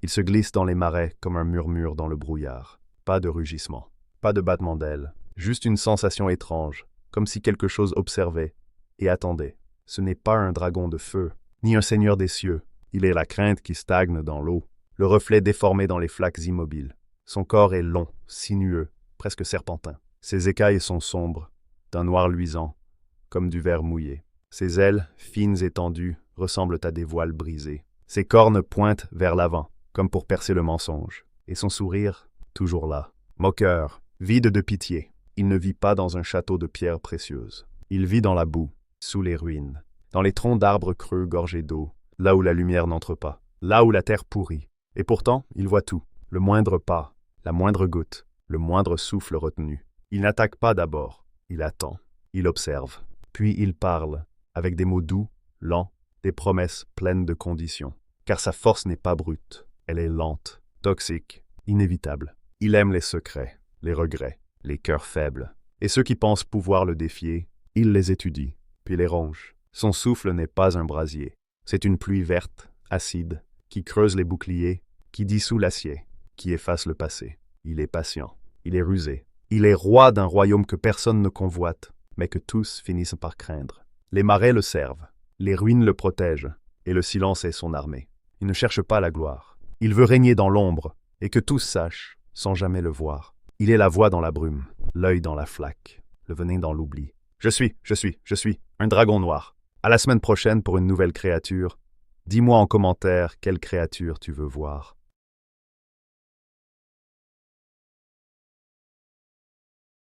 Il se glisse dans les marais comme un murmure dans le brouillard. Pas de rugissement, pas de battement d'ailes, juste une sensation étrange, comme si quelque chose observait et attendait. Ce n'est pas un dragon de feu, ni un seigneur des cieux. Il est la crainte qui stagne dans l'eau, le reflet déformé dans les flaques immobiles. Son corps est long, sinueux, presque serpentin. Ses écailles sont sombres, d'un noir luisant, comme du verre mouillé. Ses ailes, fines et tendues, ressemblent à des voiles brisées. Ses cornes pointent vers l'avant, comme pour percer le mensonge. Et son sourire, toujours là. Moqueur, vide de pitié. Il ne vit pas dans un château de pierres précieuses. Il vit dans la boue, sous les ruines, dans les troncs d'arbres creux gorgés d'eau, là où la lumière n'entre pas, là où la terre pourrit. Et pourtant, il voit tout, le moindre pas, la moindre goutte, le moindre souffle retenu. Il n'attaque pas d'abord, il attend, il observe. Puis il parle, avec des mots doux, lents, des promesses pleines de conditions. Car sa force n'est pas brute, elle est lente, toxique, inévitable. Il aime les secrets, les regrets, les cœurs faibles. Et ceux qui pensent pouvoir le défier, il les étudie, puis les ronge. Son souffle n'est pas un brasier, c'est une pluie verte, acide, qui creuse les boucliers, qui dissout l'acier, qui efface le passé. Il est patient, il est rusé. Il est roi d'un royaume que personne ne convoite, mais que tous finissent par craindre. Les marais le servent, les ruines le protègent, et le silence est son armée. Il ne cherche pas la gloire. Il veut régner dans l'ombre, et que tous sachent, sans jamais le voir. Il est la voix dans la brume, l'œil dans la flaque, le venin dans l'oubli. Je suis un dragon noir. À la semaine prochaine pour une nouvelle créature. Dis-moi en commentaire quelle créature tu veux voir.